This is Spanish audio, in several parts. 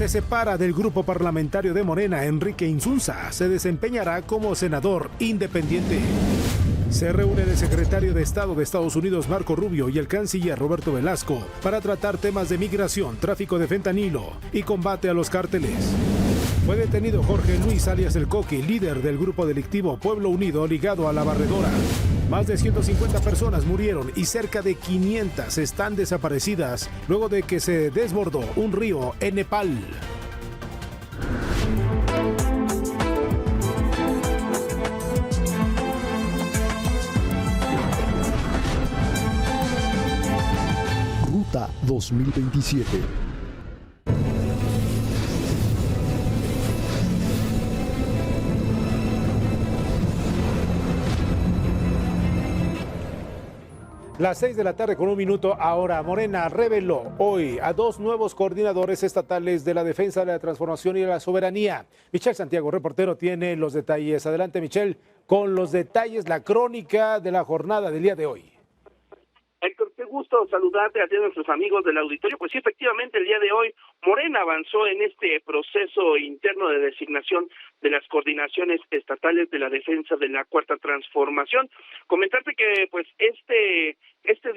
se separa del grupo parlamentario de Morena, Enrique Insunza, se desempeñará como senador independiente. Se reúne el secretario de Estado de Estados Unidos, Marco Rubio, y el canciller Roberto Velasco para tratar temas de migración, tráfico de fentanilo y combate a los cárteles. Fue detenido Jorge Luis alias El Coqui, líder del grupo delictivo Pueblo Unido ligado a La Barredora. Más de 150 personas murieron y cerca de 500 están desaparecidas luego de que se desbordó un río en Nepal. Ruta 2027. Las 6 de la tarde con un minuto. Ahora, Morena reveló hoy a 2 nuevos coordinadores estatales de la defensa de la transformación y de la soberanía. Michelle Santiago, reportero, tiene los detalles. Adelante, Michelle, con los detalles, la crónica de la jornada del día de hoy. Héctor, qué gusto saludarte a todos nuestros amigos del auditorio. Pues sí, efectivamente, el día de hoy Morena avanzó en este proceso interno de designación de las coordinaciones estatales de la defensa de la Cuarta Transformación. Comentarte que pues este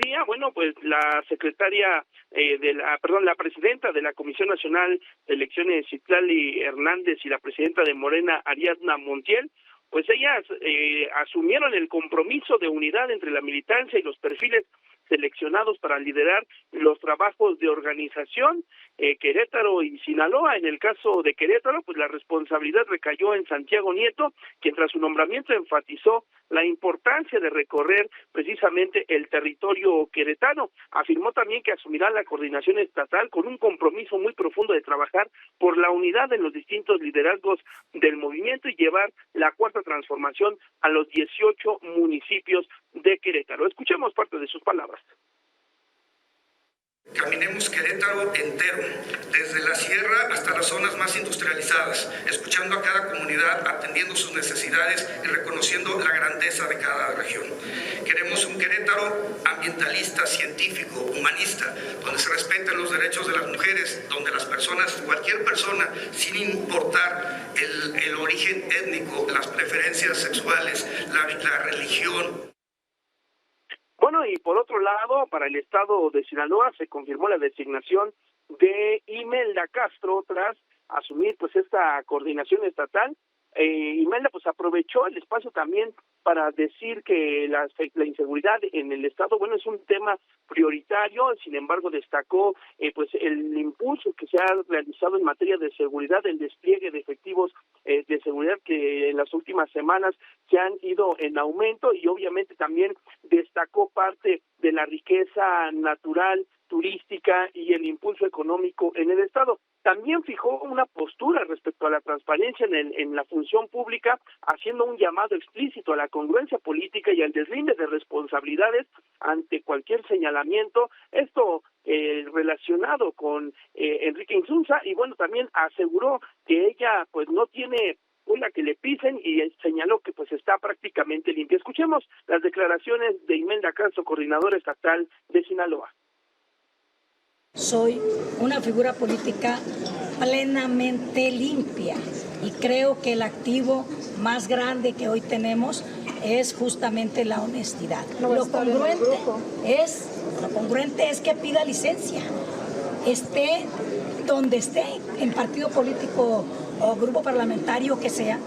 día, bueno, pues la secretaria la presidenta de la Comisión Nacional de Elecciones, Citlali Hernández, y la presidenta de Morena, Ariadna Montiel, pues ellas asumieron el compromiso de unidad entre la militancia y los perfiles seleccionados para liderar los trabajos de organización. Querétaro y Sinaloa. En el caso de Querétaro, pues la responsabilidad recayó en Santiago Nieto, quien tras su nombramiento enfatizó la importancia de recorrer precisamente el territorio queretano. Afirmó también que asumirá la coordinación estatal con un compromiso muy profundo de trabajar por la unidad en los distintos liderazgos del movimiento y llevar la Cuarta Transformación a los 18 municipios de Querétaro. Escuchemos parte de sus palabras. Caminemos Querétaro entero, desde la sierra hasta las zonas más industrializadas, escuchando a cada comunidad, atendiendo sus necesidades y reconociendo la grandeza de cada región. Queremos un Querétaro ambientalista, científico, humanista, donde se respeten los derechos de las mujeres, donde las personas, cualquier persona, sin importar el origen étnico, las preferencias sexuales, la religión. Bueno, y por otro lado, para el estado de Sinaloa se confirmó la designación de Imelda Castro tras asumir pues esta coordinación estatal. Imelda pues aprovechó el espacio también para decir que la inseguridad en el estado, bueno, es un tema prioritario. Sin embargo, destacó pues el impulso que se ha realizado en materia de seguridad, el despliegue de efectivos de seguridad que en las últimas semanas se han ido en aumento, y obviamente también destacó parte de la riqueza natural, turística y el impulso económico en el estado. También fijó una postura respecto a la transparencia en la función pública, haciendo un llamado explícito a la congruencia política y al deslinde de responsabilidades ante cualquier señalamiento. Esto relacionado con Enrique Insunza, y bueno, también aseguró que ella pues no tiene una que le pisen, y señaló que pues está prácticamente limpia. Escuchemos las declaraciones de Imelda Castro, coordinadora estatal de Sinaloa. Soy una figura política plenamente limpia y creo que el activo más grande que hoy tenemos es justamente la honestidad. Lo congruente es que pida licencia, esté donde esté, en partido político o grupo parlamentario que sea.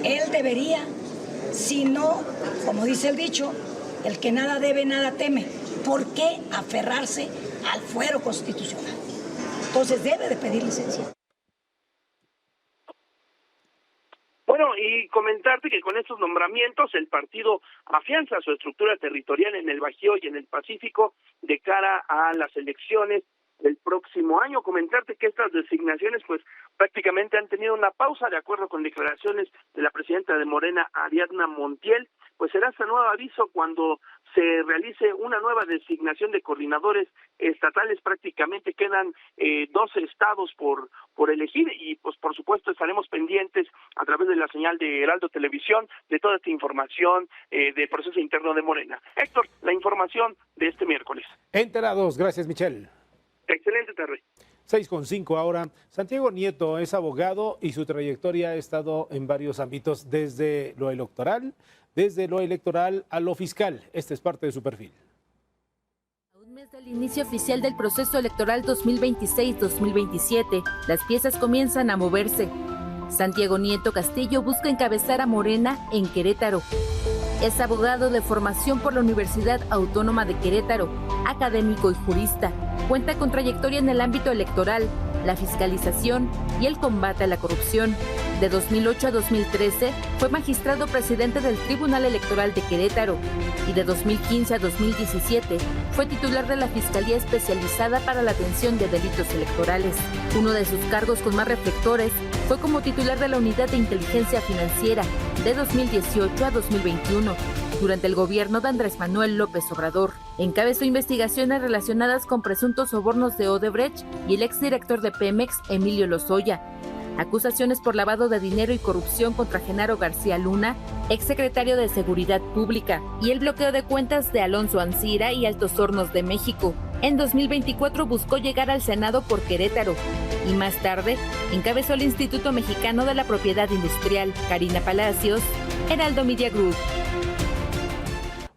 Él debería, si no, como dice el dicho, el que nada debe, nada teme. ¿Por qué aferrarse al fuero constitucional? Entonces debe de pedir licencia. Bueno, y comentarte que con estos nombramientos el partido afianza su estructura territorial en el Bajío y en el Pacífico de cara a las elecciones del próximo año. Comentarte que estas designaciones pues prácticamente han tenido una pausa, de acuerdo con declaraciones de la presidenta de Morena, Ariadna Montiel. Pues será hasta nuevo aviso cuando se realice una nueva designación de coordinadores estatales. Prácticamente quedan 12 estados por elegir, y pues por supuesto estaremos pendientes a través de la señal de Heraldo Televisión de toda esta información del proceso interno de Morena. Héctor, la información de este miércoles. Enterados, gracias, Michelle. Excelente tarde. 6:05 ahora. Santiago Nieto es abogado y su trayectoria ha estado en varios ámbitos, desde lo electoral a lo fiscal. Este es parte de su perfil. A un mes del inicio oficial del proceso electoral 2026-2027, las piezas comienzan a moverse. Santiago Nieto Castillo busca encabezar a Morena en Querétaro. Es abogado de formación por la Universidad Autónoma de Querétaro, académico y jurista. Cuenta con trayectoria en el ámbito electoral, la fiscalización y el combate a la corrupción. De 2008 a 2013 fue magistrado presidente del Tribunal Electoral de Querétaro y de 2015 a 2017 fue titular de la Fiscalía Especializada para la Atención de Delitos Electorales. Uno de sus cargos con más reflectores fue como titular de la Unidad de Inteligencia Financiera de 2018 a 2021. Durante el gobierno de Andrés Manuel López Obrador, encabezó investigaciones relacionadas con presuntos sobornos de Odebrecht y el exdirector de Pemex, Emilio Lozoya. Acusaciones por lavado de dinero y corrupción contra Genaro García Luna, exsecretario de Seguridad Pública, y el bloqueo de cuentas de Alonso Ancira y Altos Hornos de México. En 2024 buscó llegar al Senado por Querétaro y más tarde encabezó el Instituto Mexicano de la Propiedad Industrial. Karina Palacios, Heraldo Media Group.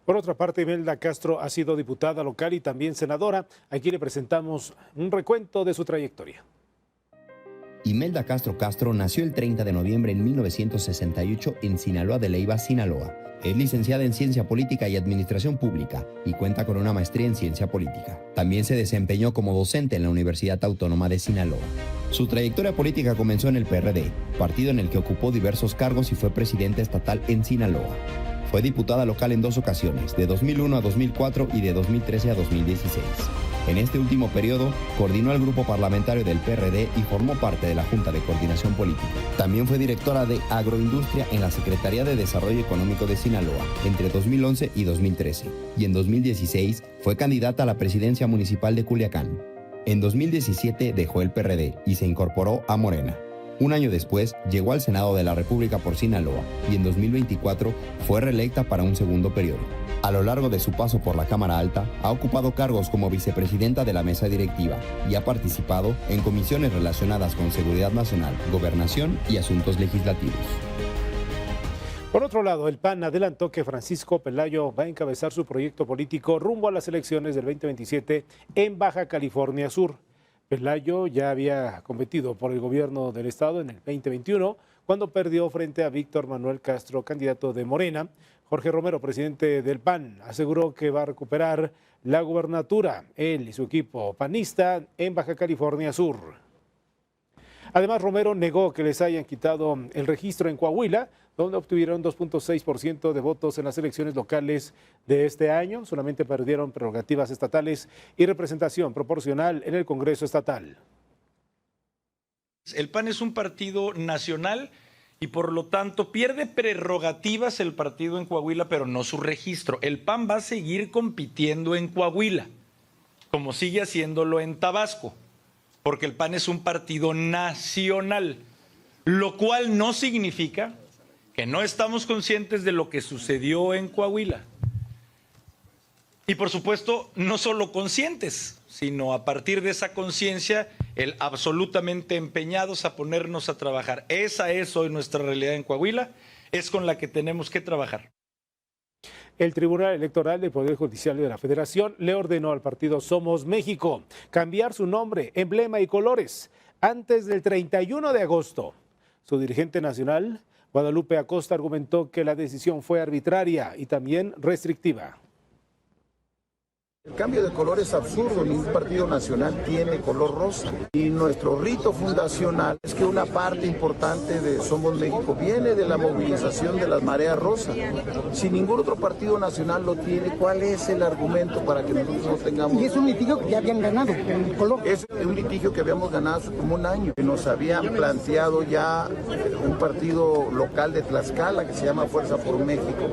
Por otra parte, Imelda Castro ha sido diputada local y también senadora. Aquí le presentamos un recuento de su trayectoria. Imelda Castro nació el 30 de noviembre de 1968 en Sinaloa de Leiva, Sinaloa. Es licenciada en Ciencia Política y Administración Pública y cuenta con una maestría en Ciencia Política. También se desempeñó como docente en la Universidad Autónoma de Sinaloa. Su trayectoria política comenzó en el PRD, partido en el que ocupó diversos cargos y fue presidenta estatal en Sinaloa. Fue diputada local en 2 ocasiones, de 2001 a 2004 y de 2013 a 2016. En este último periodo, coordinó el grupo parlamentario del PRD y formó parte de la Junta de Coordinación Política. También fue directora de Agroindustria en la Secretaría de Desarrollo Económico de Sinaloa entre 2011 y 2013. Y en 2016 fue candidata a la presidencia municipal de Culiacán. En 2017 dejó el PRD y se incorporó a Morena. Un año después, llegó al Senado de la República por Sinaloa y en 2024 fue reelecta para un segundo periodo. A lo largo de su paso por la Cámara Alta, ha ocupado cargos como vicepresidenta de la mesa directiva y ha participado en comisiones relacionadas con seguridad nacional, gobernación y asuntos legislativos. Por otro lado, el PAN adelantó que Francisco Pelayo va a encabezar su proyecto político rumbo a las elecciones del 2027 en Baja California Sur. Pelayo ya había competido por el gobierno del estado en el 2021, cuando perdió frente a Víctor Manuel Castro, candidato de Morena. Jorge Romero, presidente del PAN, aseguró que va a recuperar la gubernatura, él y su equipo panista, en Baja California Sur. Además, Romero negó que les hayan quitado el registro en Coahuila, donde obtuvieron 2.6% de votos en las elecciones locales de este año. Solamente perdieron prerrogativas estatales y representación proporcional en el Congreso estatal. El PAN es un partido nacional y por lo tanto pierde prerrogativas el partido en Coahuila, pero no su registro. El PAN va a seguir compitiendo en Coahuila, como sigue haciéndolo en Tabasco, porque el PAN es un partido nacional, lo cual no significa que no estamos conscientes de lo que sucedió en Coahuila. Y por supuesto, no solo conscientes, sino a partir de esa conciencia, el absolutamente empeñados a ponernos a trabajar. Esa es hoy nuestra realidad en Coahuila, es con la que tenemos que trabajar. El Tribunal Electoral del Poder Judicial de la Federación le ordenó al partido Somos México cambiar su nombre, emblema y colores antes del 31 de agosto. Su dirigente nacional, Guadalupe Acosta, argumentó que la decisión fue arbitraria y también restrictiva. El cambio de color es absurdo, ningún partido nacional tiene color rosa. Y nuestro rito fundacional es que una parte importante de Somos México viene de la movilización de las mareas rosas. Si ningún otro partido nacional lo tiene, ¿cuál es el argumento para que nosotros no tengamos? Y es un litigio que ya habían ganado, el color. Es un litigio que habíamos ganado hace como un año. Que nos habían planteado ya un partido local de Tlaxcala que se llama Fuerza por México,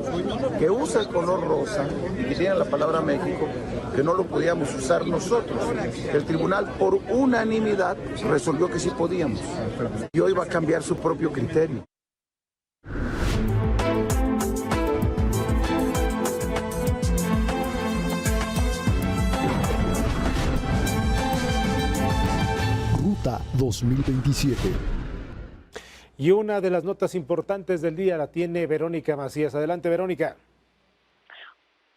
que usa el color rosa y que tiene la palabra México, que no lo podíamos usar nosotros. El tribunal por unanimidad resolvió que sí podíamos y hoy va a cambiar su propio criterio. Ruta 2027. Y una de las notas importantes del día la tiene Verónica Macías. Adelante, Verónica.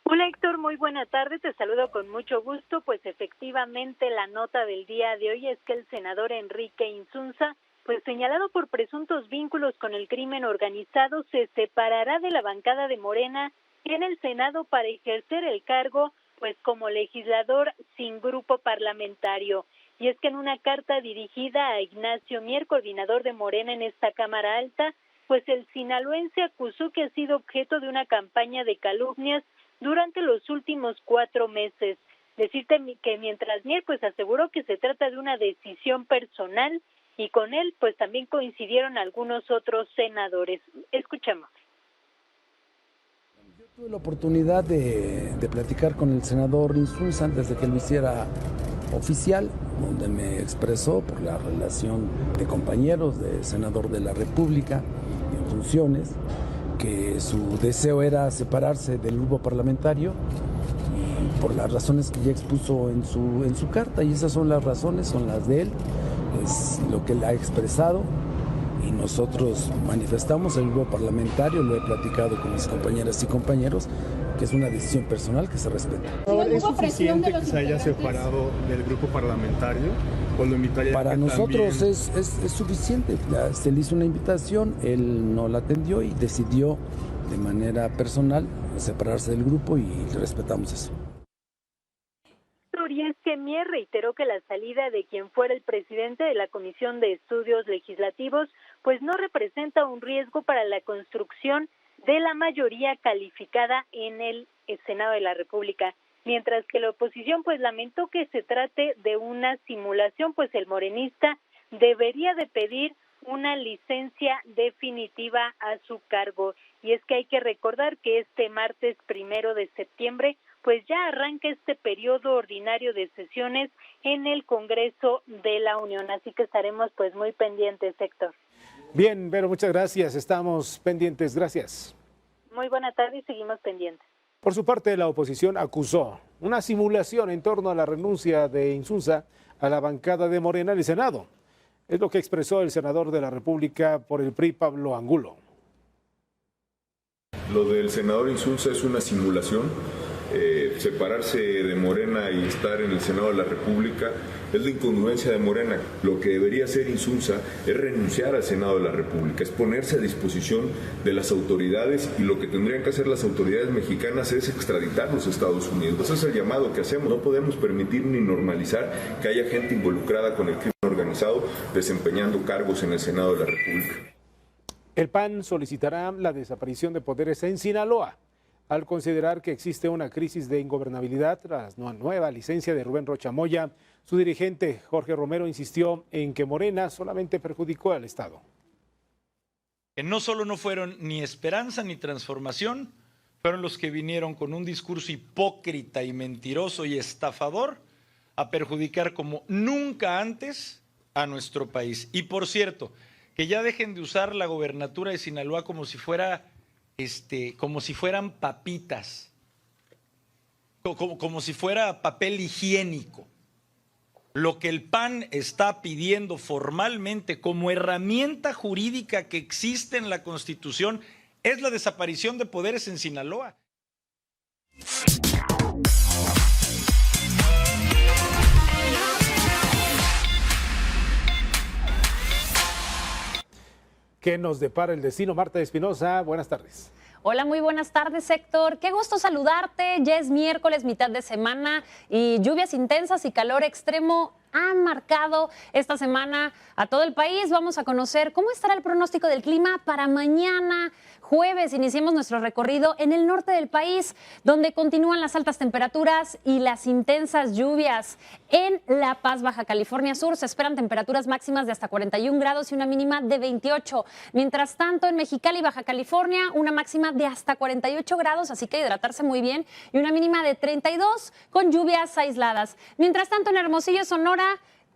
Hola Héctor, muy buena tarde, te saludo con mucho gusto. Pues efectivamente la nota del día de hoy es que el senador Enrique Insunza, pues señalado por presuntos vínculos con el crimen organizado, se separará de la bancada de Morena en el Senado para ejercer el cargo pues como legislador sin grupo parlamentario. Y es que en una carta dirigida a Ignacio Mier, coordinador de Morena en esta Cámara Alta, pues el sinaloense acusó que ha sido objeto de una campaña de calumnias durante los últimos 4 meses. Decirte que mientras Mier pues aseguró que se trata de una decisión personal y con él pues también coincidieron algunos otros senadores. Escuchamos. Yo tuve la oportunidad de platicar con el senador Insunza antes de que lo hiciera oficial, donde me expresó por la relación de compañeros, de senador de la República en funciones, que su deseo era separarse del grupo parlamentario y por las razones que ya expuso en su carta, y esas son las razones, son las de él, es lo que él ha expresado y nosotros manifestamos el grupo parlamentario, lo he platicado con mis compañeras y compañeros, que es una decisión personal que se respeta. ¿Es suficiente que se haya separado del grupo parlamentario o lo invitaría? Para nosotros también es suficiente. Se le hizo una invitación, él no la atendió y decidió de manera personal separarse del grupo y respetamos eso. Y es que Mier reiteró que la salida de quien fuera el presidente de la Comisión de Estudios Legislativos pues no representa un riesgo para la construcción de la mayoría calificada en el Senado de la República, mientras que la oposición pues lamentó que se trate de una simulación, pues el morenista debería de pedir una licencia definitiva a su cargo. Y es que hay que recordar que este martes 1 de septiembre pues ya arranca este periodo ordinario de sesiones en el Congreso de la Unión, así que estaremos pues muy pendientes, Héctor. Bien, Vero, muchas gracias. Estamos pendientes. Gracias. Muy buena tarde y seguimos pendientes. Por su parte, la oposición acusó una simulación en torno a la renuncia de Insunza a la bancada de Morena en el Senado. Es lo que expresó el senador de la República por el PRI, Pablo Angulo. Lo del senador Insunza es una simulación. Separarse de Morena y estar en el Senado de la República es la incongruencia de Morena. Lo que debería hacer Insunza es renunciar al Senado de la República, es ponerse a disposición de las autoridades, y lo que tendrían que hacer las autoridades mexicanas es extraditar a los Estados Unidos. Ese es el llamado que hacemos. No podemos permitir ni normalizar que haya gente involucrada con el crimen organizado desempeñando cargos en el Senado de la República. El PAN solicitará la desaparición de poderes en Sinaloa, al considerar que existe una crisis de ingobernabilidad tras la nueva licencia de Rubén Rocha Moya. Su dirigente, Jorge Romero, insistió en que Morena solamente perjudicó al Estado. Que no solo no fueron ni Esperanza ni Transformación, fueron los que vinieron con un discurso hipócrita y mentiroso y estafador a perjudicar como nunca antes a nuestro país. Y por cierto, que ya dejen de usar la gobernatura de Sinaloa como si fueran papitas, como si fuera papel higiénico. Lo que el PAN está pidiendo formalmente como herramienta jurídica que existe en la Constitución es la desaparición de poderes en Sinaloa. ¿Qué nos depara el destino? Marta Espinosa, buenas tardes. Hola, muy buenas tardes, Héctor. Qué gusto saludarte. Ya es miércoles, mitad de semana, y lluvias intensas y calor extremo han marcado esta semana a todo el país. Vamos a conocer cómo estará el pronóstico del clima para mañana jueves. Iniciemos nuestro recorrido en el norte del país, donde continúan las altas temperaturas y las intensas lluvias. En La Paz, Baja California Sur, se esperan temperaturas máximas de hasta 41 grados y una mínima de 28. Mientras tanto, en Mexicali, Baja California, una máxima de hasta 48 grados, así que hidratarse muy bien, y una mínima de 32 con lluvias aisladas. Mientras tanto, en Hermosillo, Sonora,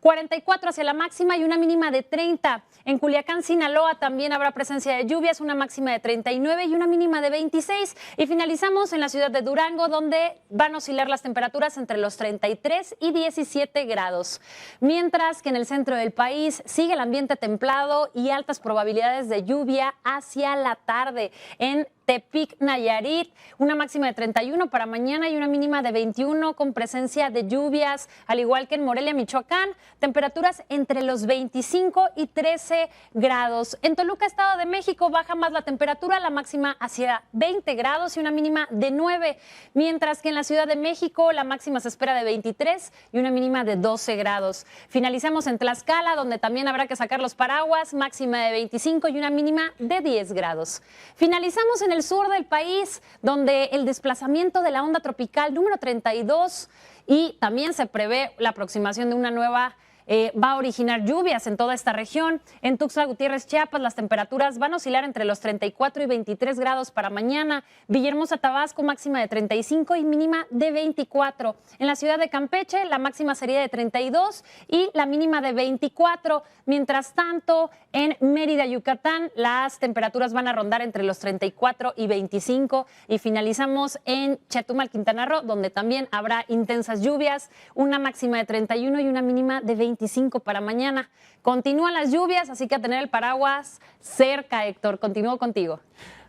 44 hacia la máxima y una mínima de 30. En Culiacán, Sinaloa, también habrá presencia de lluvias, una máxima de 39 y una mínima de 26. Y finalizamos en la ciudad de Durango, donde van a oscilar las temperaturas entre los 33 y 17 grados. Mientras que en el centro del país sigue el ambiente templado y altas probabilidades de lluvia hacia la tarde. En Tepic, Nayarit, una máxima de 31 para mañana y una mínima de 21 con presencia de lluvias, al igual que en Morelia, Michoacán, temperaturas entre los 25 y 13 grados. En Toluca, Estado de México, baja más la temperatura, la máxima hacia 20 grados y una mínima de 9, mientras que en la Ciudad de México la máxima se espera de 23 y una mínima de 12 grados. Finalizamos en Tlaxcala, donde también habrá que sacar los paraguas, máxima de 25 y una mínima de 10 grados. Finalizamos en el sur del país, donde el desplazamiento de la onda tropical número 32 y también se prevé la aproximación de una nueva va a originar lluvias en toda esta región. En Tuxtla Gutiérrez, Chiapas, las temperaturas van a oscilar entre los 34 y 23 grados para mañana. Villahermosa, Tabasco, máxima de 35 y mínima de 24. En la ciudad de Campeche, la máxima sería de 32 y la mínima de 24. Mientras tanto, en Mérida, Yucatán, las temperaturas van a rondar entre los 34 y 25. Y finalizamos en Chetumal, Quintana Roo, donde también habrá intensas lluvias, una máxima de 31 y una mínima de 25 para mañana. Continúan las lluvias, así que a tener el paraguas cerca, Héctor. Continúo contigo.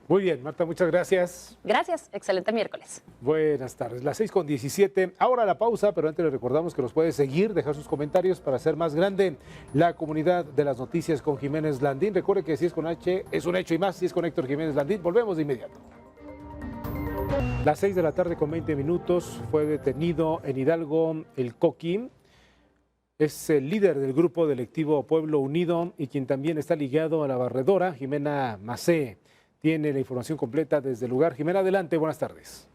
Muy bien, Marta, muchas gracias. Gracias, excelente miércoles. Buenas tardes, las 6:17. Ahora la pausa, pero antes les recordamos que nos puede seguir, dejar sus comentarios para hacer más grande la comunidad de las noticias con Jiménez Landín. Recuerde que si es con H, es un hecho y más, si es con Héctor Jiménez Landín. Volvemos de inmediato. Las 6 de la tarde con 20 minutos fue detenido en Hidalgo el Coqui. Es el líder del grupo delictivo Pueblo Unido y quien también está ligado a la barredora, Jimena Macé. Tiene la información completa desde el lugar. Jimena, adelante, buenas tardes.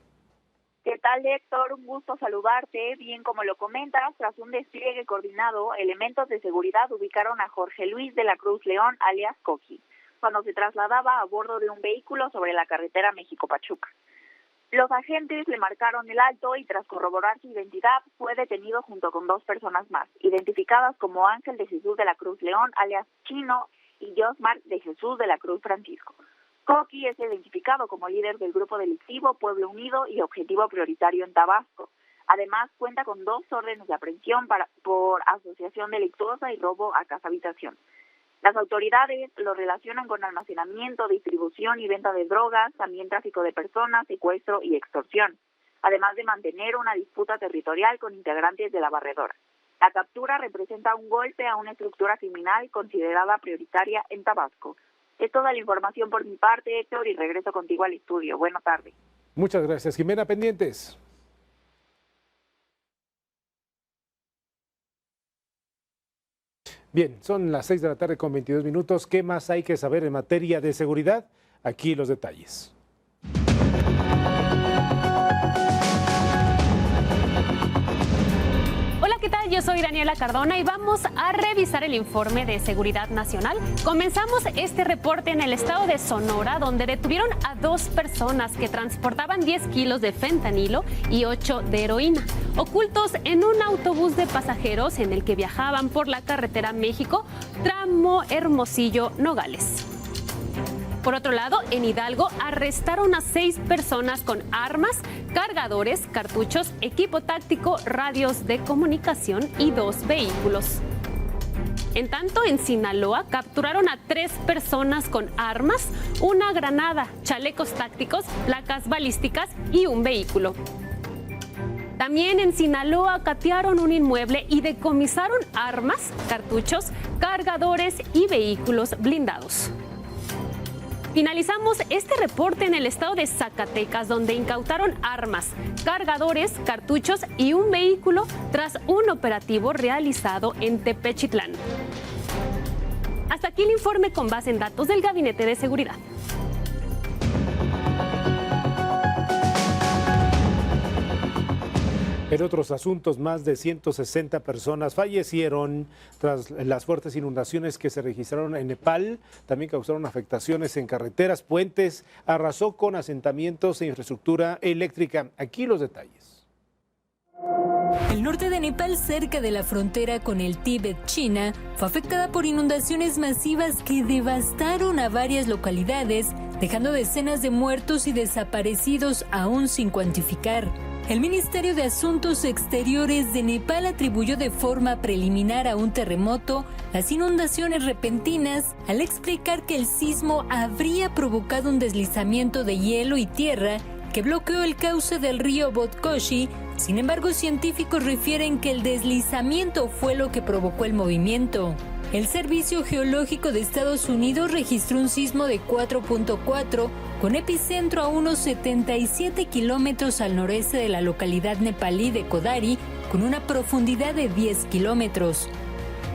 ¿Qué tal, Héctor? Un gusto saludarte. Bien, como lo comentas, tras un despliegue coordinado, elementos de seguridad ubicaron a Jorge Luis de la Cruz León, alias Coqui, cuando se trasladaba a bordo de un vehículo sobre la carretera México-Pachuca. Los agentes le marcaron el alto y tras corroborar su identidad fue detenido junto con 2 personas más, identificadas como Ángel de Jesús de la Cruz León, alias Chino, y Josmar de Jesús de la Cruz Francisco. Coqui es identificado como líder del grupo delictivo Pueblo Unido y objetivo prioritario en Tabasco. Además, cuenta con 2 órdenes de aprehensión por asociación delictuosa y robo a casa-habitación. Las autoridades lo relacionan con almacenamiento, distribución y venta de drogas, también tráfico de personas, secuestro y extorsión, además de mantener una disputa territorial con integrantes de la barredora. La captura representa un golpe a una estructura criminal considerada prioritaria en Tabasco. Es toda la información por mi parte, Héctor, y regreso contigo al estudio. Buenas tardes. Muchas gracias, Jimena. Pendientes. Bien, son las 6 de la tarde con 22 minutos. ¿Qué más hay que saber en materia de seguridad? Aquí los detalles. Hola, ¿qué tal? Yo soy Daniela Cardona y vamos a revisar el informe de seguridad nacional. Comenzamos este reporte en el estado de Sonora, donde detuvieron a 2 personas que transportaban 10 kilos de fentanilo y 8 de heroína, ocultos en un autobús de pasajeros en el que viajaban por la carretera México, tramo Hermosillo-Nogales. Por otro lado, en Hidalgo arrestaron a 6 personas con armas, cargadores, cartuchos, equipo táctico, radios de comunicación y 2 vehículos. En tanto, en Sinaloa capturaron a 3 personas con armas, una granada, chalecos tácticos, placas balísticas y un vehículo. También en Sinaloa catearon un inmueble y decomisaron armas, cartuchos, cargadores y vehículos blindados. Finalizamos este reporte en el estado de Zacatecas, donde incautaron armas, cargadores, cartuchos y un vehículo tras un operativo realizado en Tepechitlán. Hasta aquí el informe con base en datos del Gabinete de Seguridad. En otros asuntos, más de 160 personas fallecieron tras las fuertes inundaciones que se registraron en Nepal. También causaron afectaciones en carreteras, puentes, arrasó con asentamientos e infraestructura eléctrica. Aquí los detalles. El El norte de Nepal, cerca de la frontera con el Tíbet, China, fue afectada por inundaciones masivas que devastaron a varias localidades, dejando decenas de muertos y desaparecidos aún sin cuantificar. El Ministerio de Asuntos Exteriores de Nepal atribuyó de forma preliminar a un terremoto las inundaciones repentinas, al explicar que el sismo habría provocado un deslizamiento de hielo y tierra que bloqueó el cauce del río Botkoshi. Sin embargo, científicos refieren que el deslizamiento fue lo que provocó el movimiento. El Servicio Geológico de Estados Unidos registró un sismo de 4.4 con epicentro a unos 77 kilómetros al noreste de la localidad nepalí de Kodari, con una profundidad de 10 kilómetros.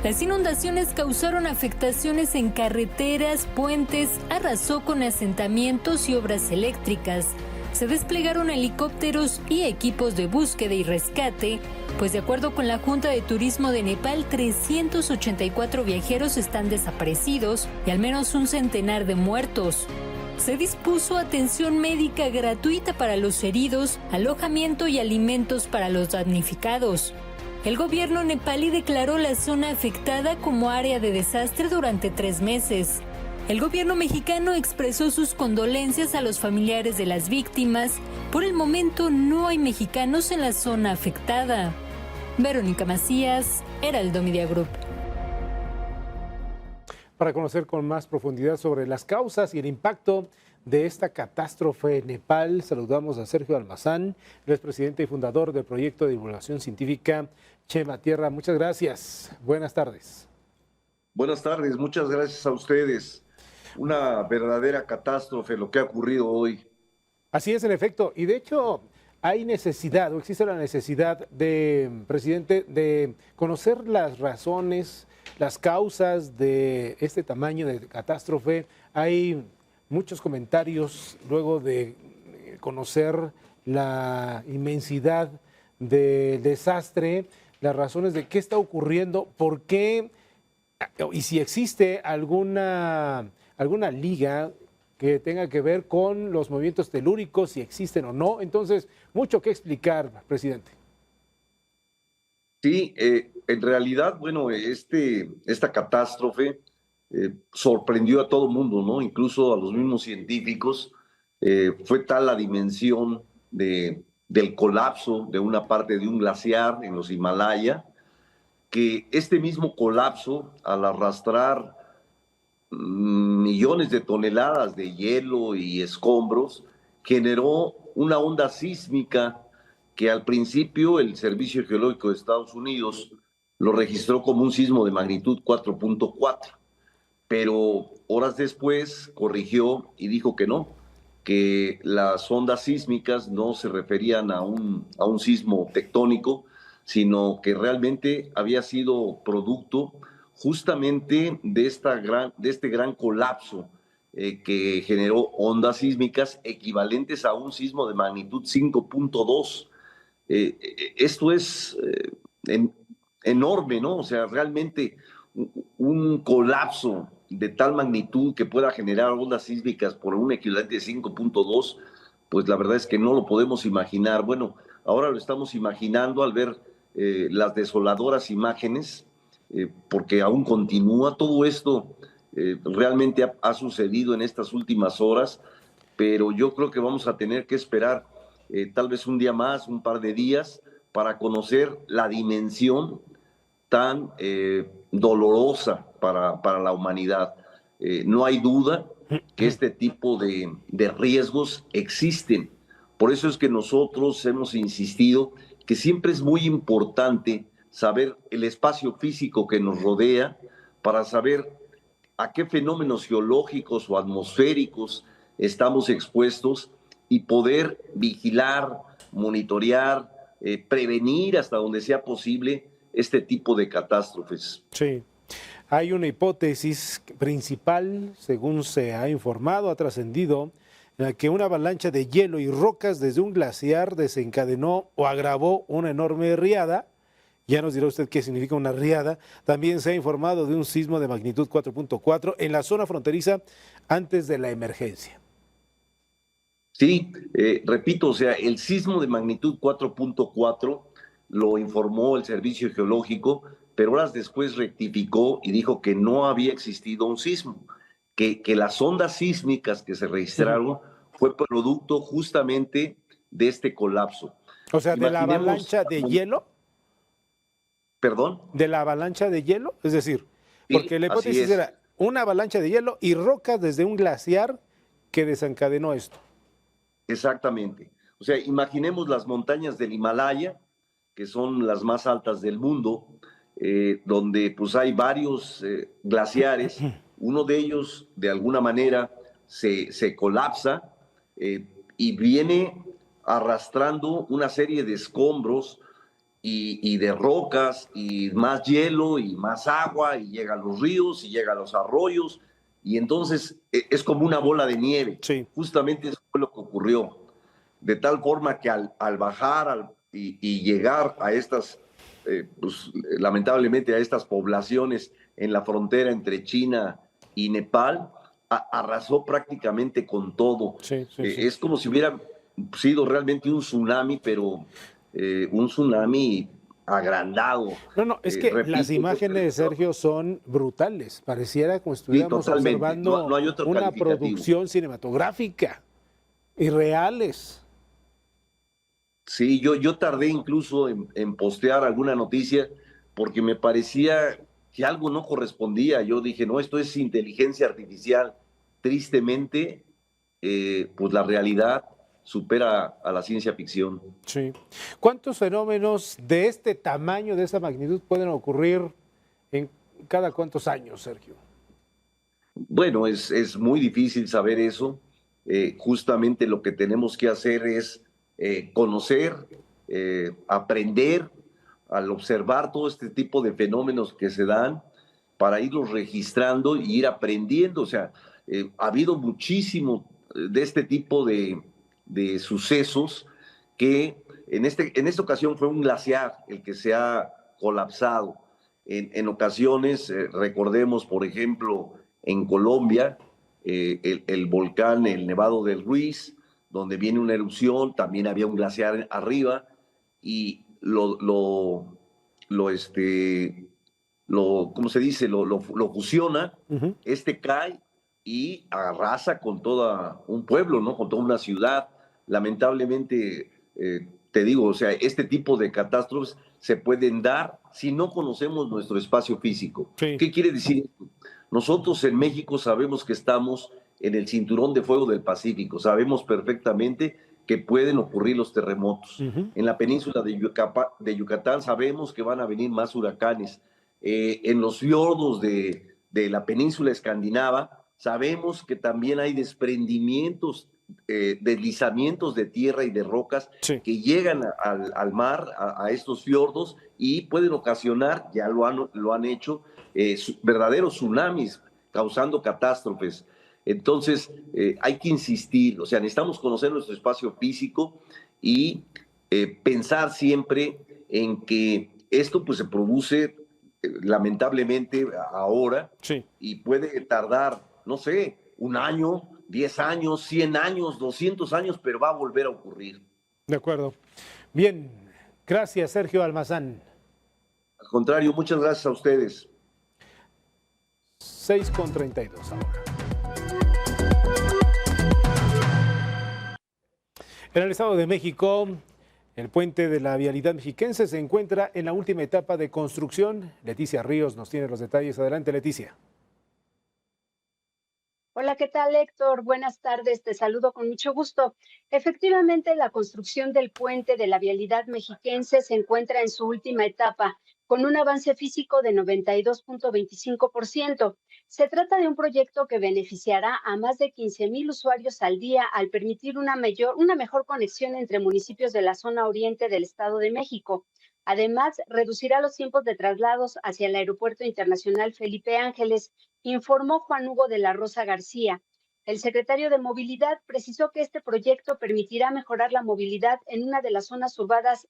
Las inundaciones causaron afectaciones en carreteras, puentes, arrasó con asentamientos y obras eléctricas. Se desplegaron helicópteros y equipos de búsqueda y rescate, pues de acuerdo con la Junta de Turismo de Nepal, 384 viajeros están desaparecidos y al menos un centenar de muertos. Se dispuso atención médica gratuita para los heridos, alojamiento y alimentos para los damnificados. El gobierno nepalí declaró la zona afectada como área de desastre durante 3 meses. El gobierno mexicano expresó sus condolencias a los familiares de las víctimas. Por el momento no hay mexicanos en la zona afectada. Verónica Macías, Heraldo Media Group. Para conocer con más profundidad sobre las causas y el impacto de esta catástrofe en Nepal, saludamos a Sergio Almazán, el expresidente y fundador del proyecto de divulgación científica Chema Tierra. Muchas gracias. Buenas tardes. Buenas tardes, muchas gracias a ustedes. Una verdadera catástrofe lo que ha ocurrido hoy. Así es, en efecto. Y de hecho, hay necesidad, o existe la necesidad de, presidente, de conocer las razones, las causas de este tamaño de catástrofe. Hay muchos comentarios luego de conocer la inmensidad del desastre, las razones de qué está ocurriendo, por qué, y si existe alguna liga que tenga que ver con los movimientos telúricos, si existen o no. Entonces, mucho que explicar, presidente. Sí, en realidad, bueno, esta catástrofe sorprendió a todo el mundo, ¿no? Incluso a los mismos científicos. Fue tal la dimensión del colapso de una parte de un glaciar en los Himalaya, que este mismo colapso, al arrastrar millones de toneladas de hielo y escombros, generó una onda sísmica que al principio el Servicio Geológico de Estados Unidos lo registró como un sismo de magnitud 4.4, pero horas después corrigió y dijo que no, que las ondas sísmicas no se referían a un sismo tectónico, sino que realmente había sido producto justamente de este gran colapso que generó ondas sísmicas equivalentes a un sismo de magnitud 5.2. Esto es enorme, ¿no? O sea, realmente un colapso de tal magnitud que pueda generar ondas sísmicas por un equivalente de 5.2, pues la verdad es que no lo podemos imaginar. Bueno, ahora lo estamos imaginando al ver las desoladoras imágenes, porque aún continúa todo esto. Realmente ha sucedido en estas últimas horas, pero yo creo que vamos a tener que esperar tal vez un día más, un par de días, para conocer la dimensión tan dolorosa para la humanidad. No hay duda que este tipo de riesgos existen. Por eso es que nosotros hemos insistido que siempre es muy importante saber el espacio físico que nos rodea para saber a qué fenómenos geológicos o atmosféricos estamos expuestos y poder vigilar, monitorear, prevenir hasta donde sea posible este tipo de catástrofes. Sí. Hay una hipótesis principal, según se ha informado, ha trascendido, en la que una avalancha de hielo y rocas desde un glaciar desencadenó o agravó una enorme riada. Ya nos dirá usted qué significa una riada. También se ha informado de un sismo de magnitud 4.4 en la zona fronteriza antes de la emergencia. Sí, repito, o sea, el sismo de magnitud 4.4 lo informó el Servicio Geológico, pero horas después rectificó y dijo que no había existido un sismo, que las ondas sísmicas que se registraron fue producto justamente de este colapso. O sea, ¿de la avalancha de hielo? ¿Perdón? ¿De la avalancha de hielo? Es decir, porque la hipótesis era una avalancha de hielo y rocas desde un glaciar que desencadenó esto. Exactamente. O sea, imaginemos las montañas del Himalaya, que son las más altas del mundo, donde pues hay varios glaciares. Uno de ellos, de alguna manera, se colapsa y viene arrastrando una serie de escombros y de rocas y más hielo y más agua, y llega a los ríos y llega a los arroyos, y entonces es como una bola de nieve. Sí. Justamente eso fue lo que ocurrió, de tal forma que al bajar y llegar a estas, pues, lamentablemente a estas poblaciones en la frontera entre China y Nepal, arrasó prácticamente con todo. Es como si hubiera sido realmente un tsunami, pero un tsunami agrandado. No, es que repito, las imágenes, Sergio, son brutales. Pareciera como estuviéramos observando no hay otro una calificativo. producción cinematográfica. Irreales. Sí, yo tardé incluso en postear alguna noticia porque me parecía que algo no correspondía. Yo dije, no, esto es inteligencia artificial. Tristemente, pues la realidad supera a la ciencia ficción. Sí. ¿Cuántos fenómenos de este tamaño, de esa magnitud, pueden ocurrir en cada cuántos años, Sergio? Bueno, es muy difícil saber eso. Justamente lo que tenemos que hacer es conocer, aprender, al observar todo este tipo de fenómenos que se dan, para irlos registrando y ir aprendiendo. O sea, ha habido muchísimo de este tipo de sucesos que en esta ocasión fue un glaciar el que se ha colapsado. En ocasiones, recordemos, por ejemplo, en Colombia, el volcán, el Nevado del Ruiz, donde viene una erupción, también había un glaciar arriba, y ¿cómo se dice? Lo fusiona, cae y arrasa con todo un pueblo, ¿no? Con toda una ciudad. Lamentablemente, te digo, o sea, este tipo de catástrofes se pueden dar si no conocemos nuestro espacio físico. Sí. ¿Qué quiere decir esto? Nosotros en México sabemos que estamos en el cinturón de fuego del Pacífico, sabemos perfectamente que pueden ocurrir los terremotos. En la península de Yucatán sabemos que van a venir más huracanes. En los fiordos de la península escandinava sabemos que también hay desprendimientos, deslizamientos de tierra y de rocas que llegan al mar, a estos fiordos, y pueden ocasionar, ya lo han hecho, verdaderos tsunamis causando catástrofes. Entonces, hay que insistir, o sea, necesitamos conocer nuestro espacio físico y pensar siempre en que esto pues se produce lamentablemente ahora, y puede tardar, no sé, 1 año, 10 años, 100 años, 200 años, pero va a volver a ocurrir. De acuerdo. Bien, gracias, Sergio Almazán. Al contrario, muchas gracias a ustedes. 6:32 ahora. En el Estado de México, el puente de la vialidad mexiquense se encuentra en la última etapa de construcción. Leticia Ríos nos tiene los detalles. Adelante, Leticia. Hola, ¿qué tal, Héctor? Buenas tardes, te saludo con mucho gusto. Efectivamente, la construcción del puente de la vialidad mexiquense se encuentra en su última etapa, con un avance físico de 92.25%. Se trata de un proyecto que beneficiará a más de 15,000 usuarios al día al permitir una mejor conexión entre municipios de la zona oriente del Estado de México. Además, reducirá los tiempos de traslados hacia el Aeropuerto Internacional Felipe Ángeles, informó Juan Hugo de la Rosa García. El secretario de Movilidad precisó que este proyecto permitirá mejorar la movilidad en una de las zonas urbanas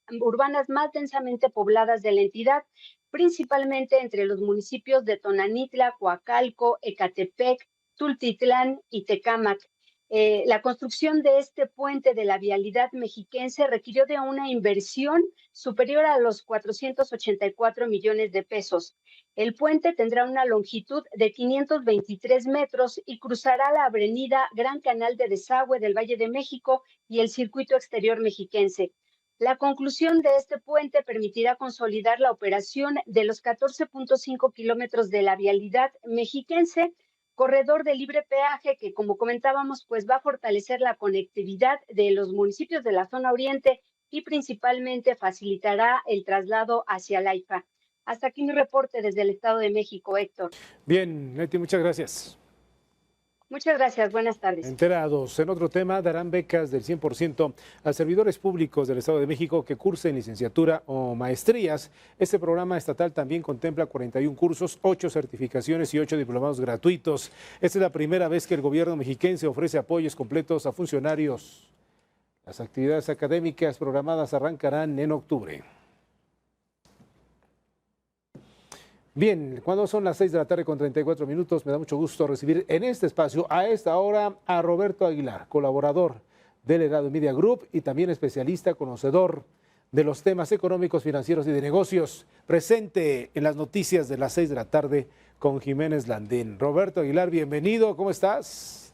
más densamente pobladas de la entidad, principalmente entre los municipios de Tonanitla, Coacalco, Ecatepec, Tultitlán y Tecámac. La construcción de este puente de la vialidad mexiquense requirió de una inversión superior a los 484 millones de pesos. El puente tendrá una longitud de 523 metros y cruzará la avenida Gran Canal de Desagüe del Valle de México y el circuito exterior mexiquense. La conclusión de este puente permitirá consolidar la operación de los 14.5 kilómetros de la vialidad mexiquense, corredor de libre peaje que, como comentábamos, pues va a fortalecer la conectividad de los municipios de la zona oriente y principalmente facilitará el traslado hacia la AIFA. Hasta aquí mi reporte desde el Estado de México, Héctor. Bien, Leti, muchas gracias. Muchas gracias, buenas tardes. Enterados, en otro tema, darán becas del 100% a servidores públicos del Estado de México que cursen licenciatura o maestrías. Este programa estatal también contempla 41 cursos, 8 certificaciones y 8 diplomados gratuitos. Esta es la primera vez que el gobierno mexiquense ofrece apoyos completos a funcionarios. Las actividades académicas programadas arrancarán en octubre. Bien, cuando son las 6 de la tarde con 34 minutos, me da mucho gusto recibir en este espacio a esta hora a Roberto Aguilar, colaborador del Heraldo Media Group y también especialista, conocedor de los temas económicos, financieros y de negocios, presente en las noticias de las 6 de la tarde con Jiménez Landín. Roberto Aguilar, bienvenido, ¿cómo estás?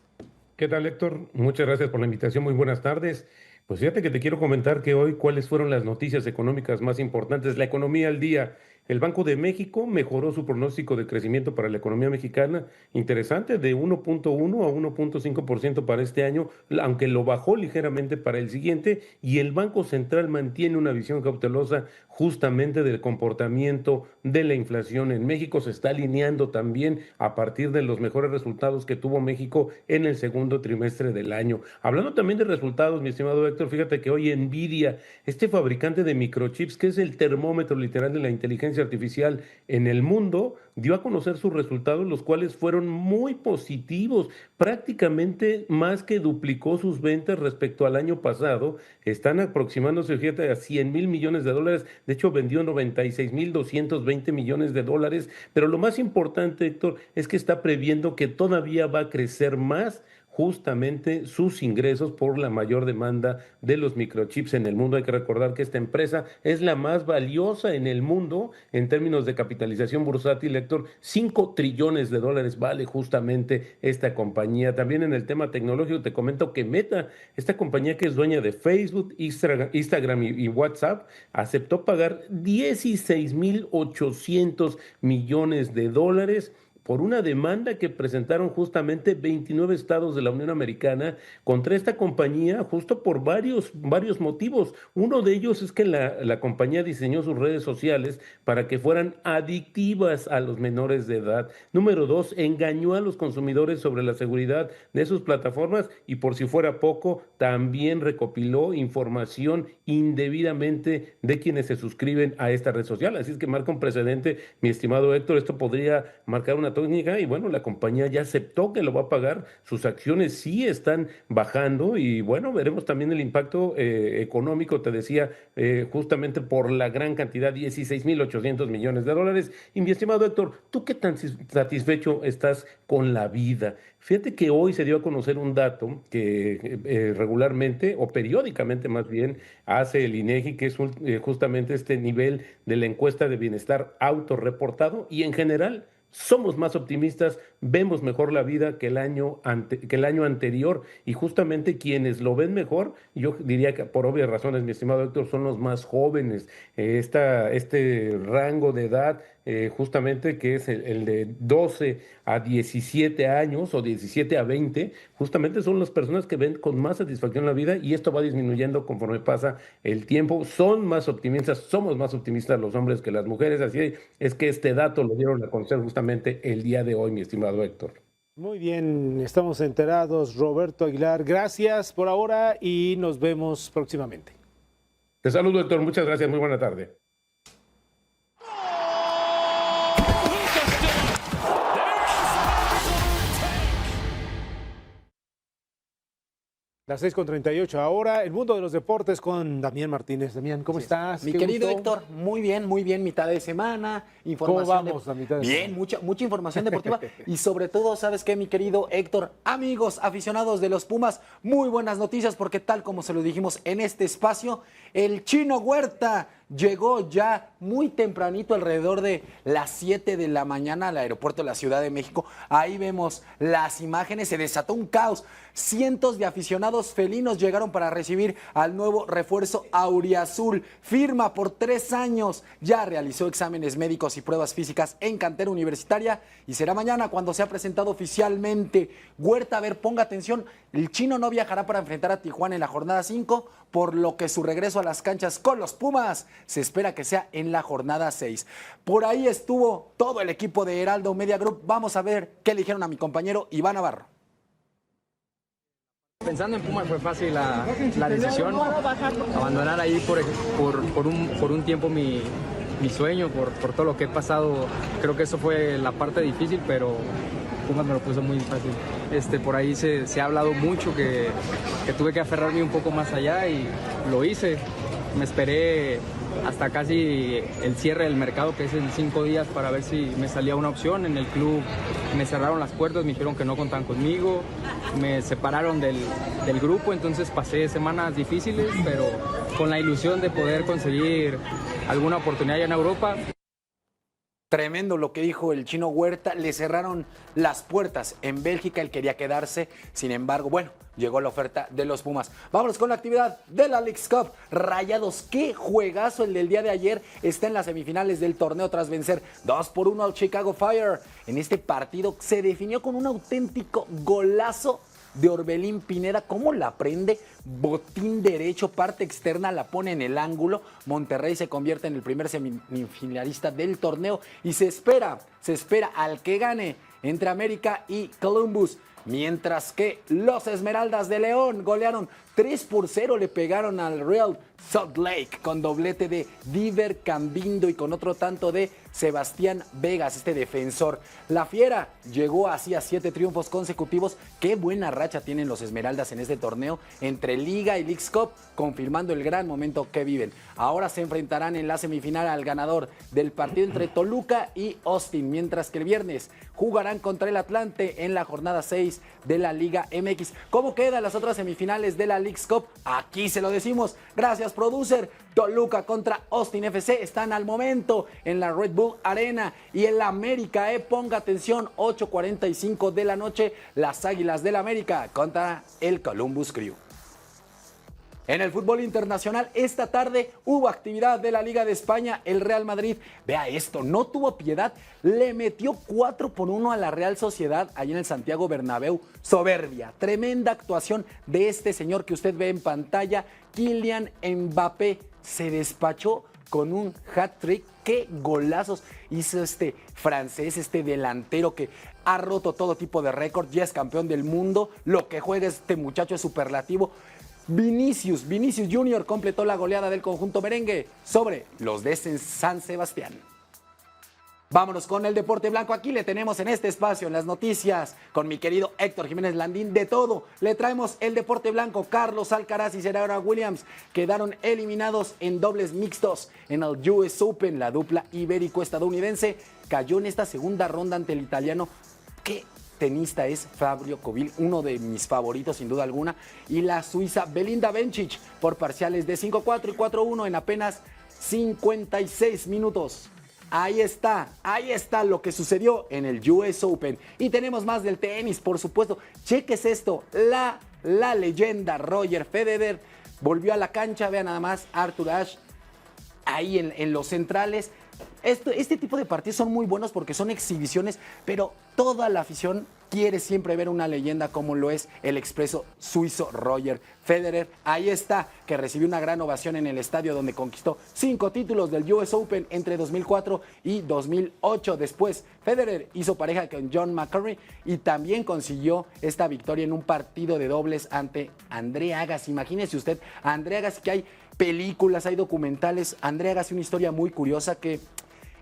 ¿Qué tal, Héctor? Muchas gracias por la invitación, muy buenas tardes. Pues fíjate que te quiero comentar que hoy cuáles fueron las noticias económicas más importantes, la economía al día. El Banco de México mejoró su pronóstico de crecimiento para la economía mexicana, interesante, de 1.1 a 1.5% para este año, aunque lo bajó ligeramente para el siguiente, y el Banco Central mantiene una visión cautelosa justamente del comportamiento de la inflación en México. Se está alineando también a partir de los mejores resultados que tuvo México en el segundo trimestre del año. Hablando también de resultados, mi estimado Héctor, fíjate que hoy Nvidia, este fabricante de microchips, que es el termómetro literal de la inteligencia artificial en el mundo, dio a conocer sus resultados, los cuales fueron muy positivos, prácticamente más que duplicó sus ventas respecto al año pasado, están aproximándose, fíjate, a 100,000 millones de dólares, de hecho vendió 96,220 millones de dólares, pero lo más importante, Héctor, es que está previendo que todavía va a crecer más justamente sus ingresos por la mayor demanda de los microchips en el mundo. Hay que recordar que esta empresa es la más valiosa en el mundo en términos de capitalización bursátil, Héctor. 5 trillones de dólares vale justamente esta compañía. También en el tema tecnológico te comento que Meta, esta compañía que es dueña de Facebook, Instagram y WhatsApp, aceptó pagar 16,800 millones de dólares por una demanda que presentaron justamente 29 estados de la Unión Americana contra esta compañía, justo por varios motivos. Uno de ellos es que la compañía diseñó sus redes sociales para que fueran adictivas a los menores de edad. Número 2, engañó a los consumidores sobre la seguridad de sus plataformas y, por si fuera poco, también recopiló información indebidamente de quienes se suscriben a esta red social. Así es que marca un precedente, mi estimado Héctor. Esto podría marcar una técnica y bueno, la compañía ya aceptó que lo va a pagar, sus acciones sí están bajando y bueno, veremos también el impacto económico, te decía, justamente por la gran cantidad, 16,800 millones de dólares. Y mi estimado Héctor, ¿tú qué tan satisfecho estás con la vida? Fíjate que hoy se dio a conocer un dato que regularmente o periódicamente más bien hace el INEGI, que es justamente este nivel de la encuesta de bienestar autorreportado, y en general somos más optimistas, vemos mejor la vida que el año anterior, y justamente quienes lo ven mejor, yo diría que por obvias razones, mi estimado Héctor, son los más jóvenes. Este rango de edad, justamente que es el de 12 a 17 años o 17 a 20, justamente son las personas que ven con más satisfacción la vida, y esto va disminuyendo conforme pasa el tiempo. Son más optimistas, somos más optimistas los hombres que las mujeres, así es que este dato lo dieron a conocer justamente el día de hoy, mi estimado Héctor. Muy bien, estamos enterados, Roberto Aguilar. Gracias por ahora y nos vemos próximamente. Te saludo, Héctor. Muchas gracias. Muy buena tarde. Las 6:38 ahora, el mundo de los deportes con Damián Martínez. Damián, ¿cómo estás? Mi Qué querido gusto. Héctor, muy bien, mitad de semana. ¿Cómo vamos a mitad de Bien, semana? mucha información deportiva y sobre todo, ¿sabes qué, mi querido Héctor? Amigos aficionados de los Pumas, muy buenas noticias porque tal como se lo dijimos en este espacio, el Chino Huerta llegó ya muy tempranito, alrededor de las 7 de la mañana al aeropuerto de la Ciudad de México. Ahí vemos las imágenes, se desató un caos. Cientos de aficionados felinos llegaron para recibir al nuevo refuerzo auriazul. Firma por 3 años, ya realizó exámenes médicos y pruebas físicas en cantera universitaria y será mañana cuando sea presentado oficialmente. Huerta, a ver, ponga atención, el Chino no viajará para enfrentar a Tijuana en la jornada 5, por lo que su regreso a las canchas con los Pumas se espera que sea en la jornada 6. Por ahí estuvo todo el equipo de Heraldo Media Group. Vamos a ver qué le dijeron a mi compañero Iván Navarro. Pensando en Pumas fue fácil la decisión, abandonar ahí por un tiempo mi sueño, por todo lo que he pasado. Creo que eso fue la parte difícil, pero Pumas me lo puso muy fácil. Por ahí se ha hablado mucho que tuve que aferrarme un poco más allá y lo hice. Me esperé hasta casi el cierre del mercado, que es en 5 días, para ver si me salía una opción. En el club me cerraron las puertas, me dijeron que no contaban conmigo, me separaron del grupo, entonces pasé semanas difíciles, pero con la ilusión de poder conseguir alguna oportunidad allá en Europa. Tremendo lo que dijo el Chino Huerta, le cerraron las puertas en Bélgica, él quería quedarse, sin embargo, bueno, llegó la oferta de los Pumas. Vámonos con la actividad de la Leagues Cup. Rayados, qué juegazo el del día de ayer, está en las semifinales del torneo tras vencer 2-1 al Chicago Fire. En este partido se definió con un auténtico golazo de Orbelín Pineda. ¿Cómo la prende? Botín derecho, parte externa, la pone en el ángulo. Monterrey se convierte en el primer semifinalista del torneo y se espera al que gane entre América y Columbus. Mientras que los Esmeraldas de León golearon 3-0, le pegaron al Real Salt Lake con doblete de Diver Cambindo y con otro tanto de Sebastián Vegas, este defensor. La Fiera llegó así a 7 triunfos consecutivos. Qué buena racha tienen los Esmeraldas en este torneo entre Liga y Leagues Cup, confirmando el gran momento que viven. Ahora se enfrentarán en la semifinal al ganador del partido entre Toluca y Austin, mientras que el viernes jugarán contra el Atlante en la jornada 6 de la Liga MX. ¿Cómo quedan las otras semifinales de la Leagues Cup? Aquí se lo decimos. Gracias, producer. Toluca contra Austin FC están al momento en la Red Bull Arena y el América, ponga atención, 8:45 de la noche, las Águilas del América contra el Columbus Crew. En el fútbol internacional, esta tarde hubo actividad de la Liga de España. El Real Madrid, vea esto, no tuvo piedad, le metió 4-1 a la Real Sociedad allí en el Santiago Bernabéu. Soberbia, tremenda actuación de este señor que usted ve en pantalla, Kylian Mbappé. Se despachó con un hat-trick. Qué golazos hizo este francés, este delantero que ha roto todo tipo de récord, ya es campeón del mundo. Lo que juega este muchacho es superlativo. Vinicius Junior completó la goleada del conjunto merengue sobre los de San Sebastián. Vámonos con el deporte blanco. Aquí le tenemos en este espacio, en las noticias, con mi querido Héctor Jiménez Landín, de todo. Le traemos el deporte blanco. Carlos Alcaraz y Serena Williams quedaron eliminados en dobles mixtos en el US Open. La dupla ibérico-estadounidense cayó en esta segunda ronda ante el italiano. ¿Qué tenista es Fabio Kobil? Uno de mis favoritos sin duda alguna. Y la suiza Belinda Bencic por parciales de 5-4 y 4-1 en apenas 56 minutos. Ahí está lo que sucedió en el US Open. Y tenemos más del tenis, por supuesto. Cheques esto, la leyenda Roger Federer volvió a la cancha. Vean nada más, Arthur Ashe ahí en los centrales. Este tipo de partidos son muy buenos porque son exhibiciones, pero toda la afición quiere siempre ver una leyenda como lo es el expreso suizo Roger Federer. Ahí está, que recibió una gran ovación en el estadio donde conquistó 5 títulos del US Open entre 2004 y 2008. Después, Federer hizo pareja con John McEnroe y también consiguió esta victoria en un partido de dobles ante André Agassi. Imagínese usted, André Agassi, que hay películas, hay documentales. André Agassi, una historia muy curiosa, que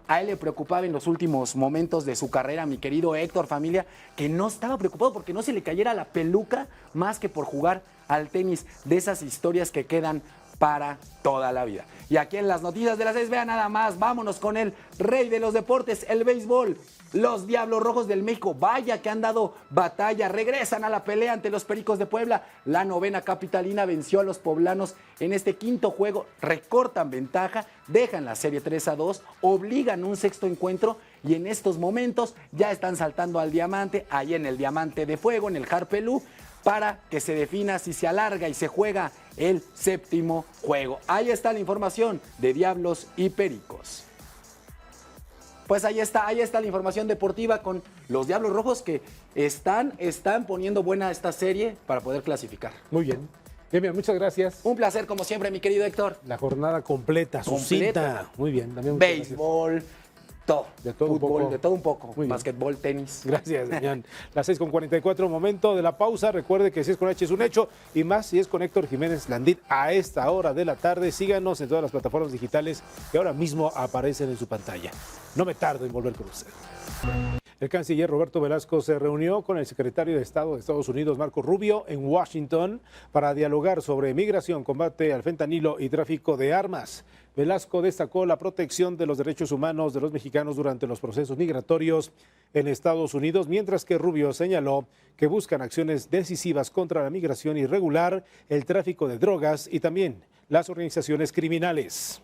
A él le preocupaba en los últimos momentos de su carrera, mi querido Héctor, familia, que no estaba preocupado porque no se le cayera la peluca más que por jugar al tenis, de esas historias que quedan para toda la vida. Y aquí en las noticias de las 6, vean nada más, vámonos con el rey de los deportes, el béisbol. Los Diablos Rojos del México, vaya que han dado batalla, regresan a la pelea ante los Pericos de Puebla. La novena capitalina venció a los poblanos en este quinto juego, recortan ventaja, dejan la serie 3-2, obligan un sexto encuentro y en estos momentos ya están saltando al diamante, ahí en el diamante de fuego, en el Harpelú, para que se defina si se alarga y se juega el séptimo juego. Ahí está la información de Diablos y Pericos. Pues ahí está la información deportiva con los Diablos Rojos que están poniendo buena esta serie para poder clasificar. Muy bien. Bien, muchas gracias. Un placer como siempre, mi querido Héctor. La jornada completa, sucinta. Muy bien, también béisbol, todo. De todo fútbol, un poco. de todo un poco. Básquetbol, tenis. Gracias, Damián. Las 6:44, momento de la pausa. Recuerde que si es con H es un hecho y más si es con Héctor Jiménez Landín a esta hora de la tarde. Síganos en todas las plataformas digitales que ahora mismo aparecen en su pantalla. No me tardo en volver con usted. El canciller Roberto Velasco se reunió con el secretario de Estado de Estados Unidos, Marco Rubio, en Washington para dialogar sobre migración, combate al fentanilo y tráfico de armas. Velasco destacó la protección de los derechos humanos de los mexicanos durante los procesos migratorios en Estados Unidos, mientras que Rubio señaló que buscan acciones decisivas contra la migración irregular, el tráfico de drogas y también las organizaciones criminales.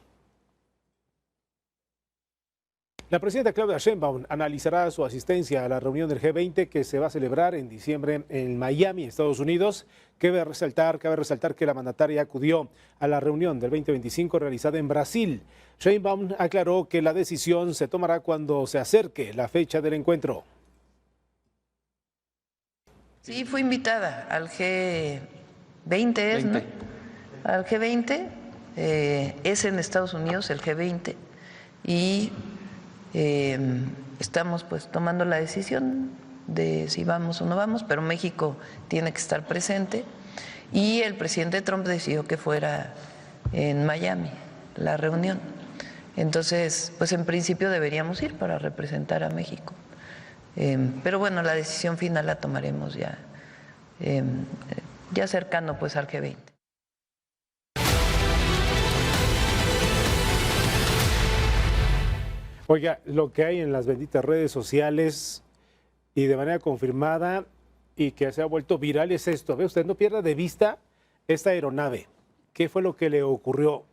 La presidenta Claudia Sheinbaum analizará su asistencia a la reunión del G20 que se va a celebrar en diciembre en Miami, Estados Unidos. Cabe resaltar que la mandataria acudió a la reunión del 2025 realizada en Brasil. Sheinbaum aclaró que la decisión se tomará cuando se acerque la fecha del encuentro. Sí, fui invitada al G20, ¿no? Al G20, es en Estados Unidos el G20 y estamos pues tomando la decisión de si vamos o no vamos, pero México tiene que estar presente y el presidente Trump decidió que fuera en Miami la reunión. Entonces, pues en principio deberíamos ir para representar a México. Pero bueno, la decisión final la tomaremos ya cercano pues al G20. Oiga, lo que hay en las benditas redes sociales y de manera confirmada y que se ha vuelto viral es esto. Ve usted, no pierda de vista esta aeronave. ¿Qué fue lo que le ocurrió?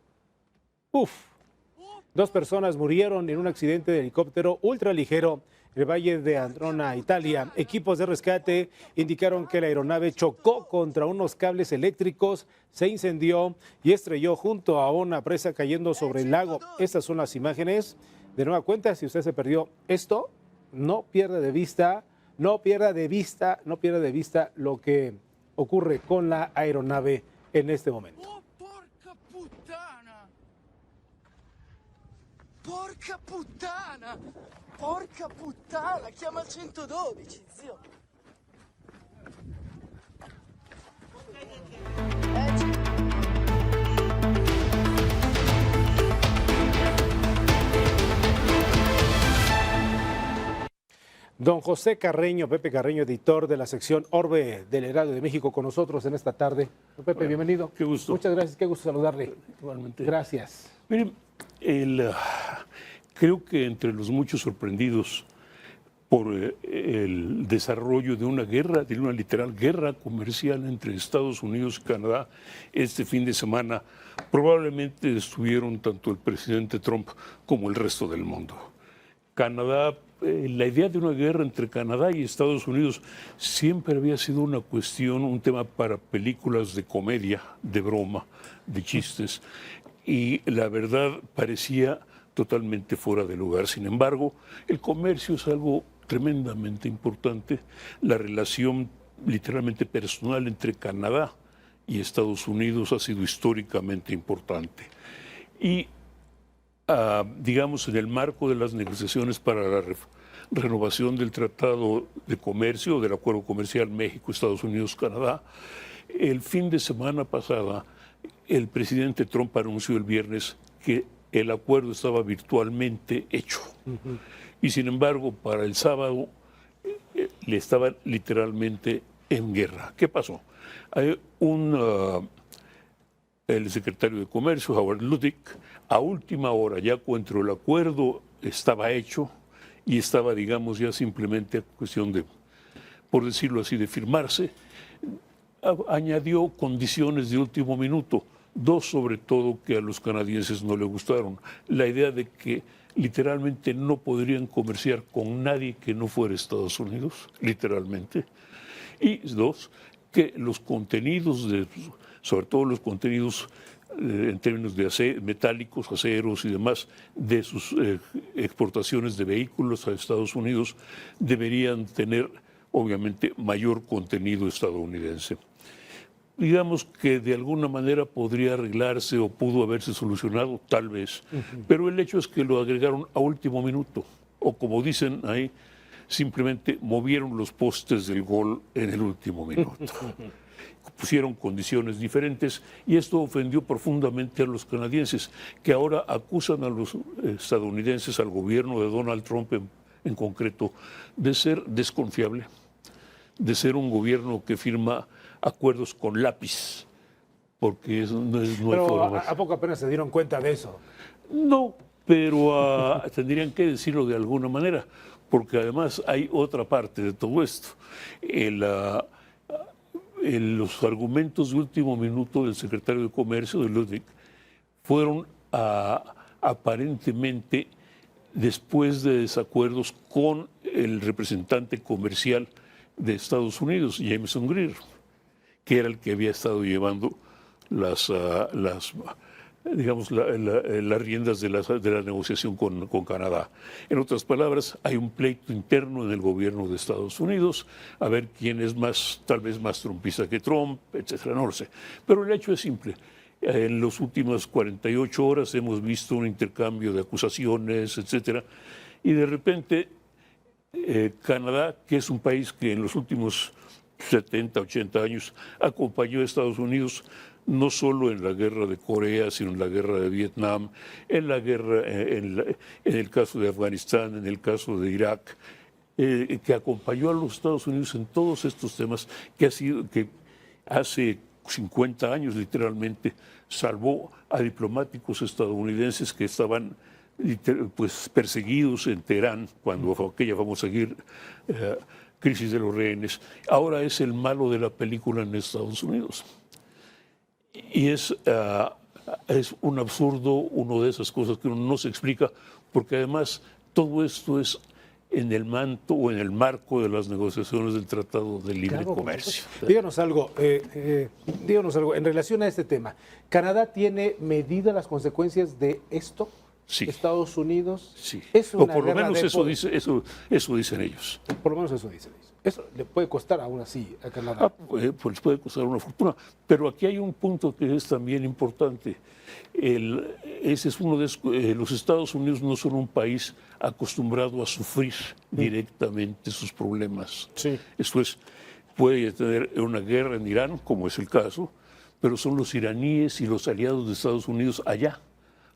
2 personas murieron en un accidente de helicóptero ultraligero en el Valle de Androna, Italia. Equipos de rescate indicaron que la aeronave chocó contra unos cables eléctricos, se incendió y estrelló junto a una presa cayendo sobre el lago. Estas son las imágenes. De nueva cuenta, si usted se perdió esto, no pierda de vista lo que ocurre con la aeronave en este momento. Porca puttana! Porca puttana! Chiama il 112, zio! Don José Carreño, Pepe Carreño, editor de la sección Orbe del Heraldo de México, con nosotros en esta tarde. Don Pepe, bienvenido. Qué gusto. Muchas gracias, qué gusto saludarle. Igualmente. Gracias. Miren, creo que entre los muchos sorprendidos por el desarrollo de una guerra, de una literal guerra comercial entre Estados Unidos y Canadá este fin de semana, probablemente estuvieron tanto el presidente Trump como el resto del mundo. Canadá, la idea de una guerra entre Canadá y Estados Unidos siempre había sido una cuestión, un tema para películas de comedia, de broma, de chistes, y la verdad parecía totalmente fuera de lugar. Sin embargo, el comercio es algo tremendamente importante. La relación literalmente personal entre Canadá y Estados Unidos ha sido históricamente importante. Y digamos, en el marco de las negociaciones para la renovación del Tratado de Comercio, del Acuerdo Comercial México, Estados Unidos, Canadá, el fin de semana pasada, el presidente Trump anunció el viernes que el acuerdo estaba virtualmente hecho. Y sin embargo, para el sábado le estaban literalmente en guerra. ¿Qué pasó? Hay el secretario de Comercio, Howard Lutnick, a última hora, ya cuando el acuerdo estaba hecho y estaba, digamos, ya simplemente cuestión de, por decirlo así, de firmarse, añadió condiciones de último minuto, dos sobre todo que a los canadienses no le gustaron. La idea de que literalmente no podrían comerciar con nadie que no fuera Estados Unidos, literalmente. Y dos, que los contenidos, sobre todo los contenidos en términos de metálicos, aceros y demás, de sus exportaciones de vehículos a Estados Unidos, deberían tener, obviamente, mayor contenido estadounidense. Digamos que de alguna manera podría arreglarse o pudo haberse solucionado, tal vez, pero el hecho es que lo agregaron a último minuto, o como dicen ahí, simplemente movieron los postes del gol en el último minuto. Pusieron condiciones diferentes y esto ofendió profundamente a los canadienses, que ahora acusan a los estadounidenses, al gobierno de Donald Trump en concreto, de ser desconfiable, de ser un gobierno que firma acuerdos con lápiz, porque eso no hay forma. ¿A poco apenas se dieron cuenta de eso? No, pero tendrían que decirlo de alguna manera, porque además hay otra parte de todo esto. Los argumentos de último minuto del secretario de Comercio, de Lutnick, fueron aparentemente después de desacuerdos con el representante comercial de Estados Unidos, Jameson Greer, que era el que había estado llevando las riendas de la negociación con Canadá. En otras palabras, hay un pleito interno en el gobierno de Estados Unidos, a ver quién es tal vez más trumpista que Trump, etcétera, no lo sé. Pero el hecho es simple. En las últimas 48 horas hemos visto un intercambio de acusaciones, etcétera, y de repente Canadá, que es un país que en los últimos 70, 80 años acompañó a Estados Unidos no solo en la guerra de Corea, sino en la guerra de Vietnam, en la guerra, en el caso de Afganistán, en el caso de Irak, que acompañó a los Estados Unidos en todos estos temas, que hace 50 años literalmente salvó a diplomáticos estadounidenses que estaban perseguidos en Teherán cuando aquella famosa crisis de los rehenes. Ahora es el malo de la película en Estados Unidos. Y es un absurdo, una de esas cosas que uno no se explica, porque además todo esto es en el manto o en el marco de las negociaciones del Tratado de Libre Comercio. Díganos algo en relación a este tema. ¿Canadá tiene medidas las consecuencias de esto? Sí. ¿Estados Unidos? Sí. Es una o por lo guerra menos de eso dicen ellos. Por lo menos eso dicen ellos. Eso le puede costar aún así a Canadá. Pues puede costar una fortuna. Pero aquí hay un punto que es también importante. Ese es uno de los Estados Unidos no son un país acostumbrado a sufrir directamente sus problemas. Sí. Esto es, puede tener una guerra en Irán, como es el caso, pero son los iraníes y los aliados de Estados Unidos allá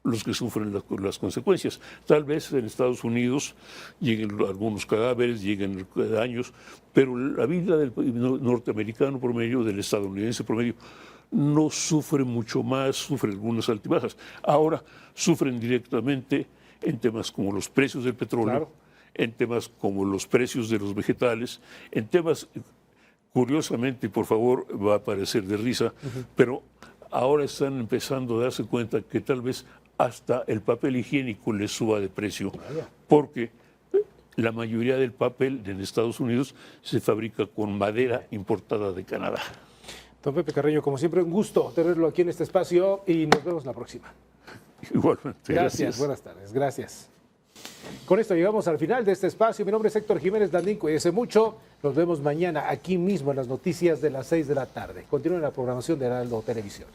los que sufren las consecuencias. Tal vez en Estados Unidos lleguen algunos cadáveres, lleguen daños, pero la vida del norteamericano promedio, del estadounidense promedio, no sufre mucho más, sufre algunas altibajas. Ahora sufren directamente en temas como los precios del petróleo, claro, en temas como los precios de los vegetales, en temas, curiosamente, y por favor, va a parecer de risa, pero ahora están empezando a darse cuenta que tal vez hasta el papel higiénico les suba de precio, porque la mayoría del papel en Estados Unidos se fabrica con madera importada de Canadá. Don Pepe Carreño, como siempre, un gusto tenerlo aquí en este espacio y nos vemos la próxima. Igualmente. Gracias. Buenas tardes. Gracias. Con esto llegamos al final de este espacio. Mi nombre es Héctor Jiménez Landín. Cuídense mucho. Nos vemos mañana aquí mismo en las noticias de las 6 de la tarde. Continúen la programación de Heraldo Televisión.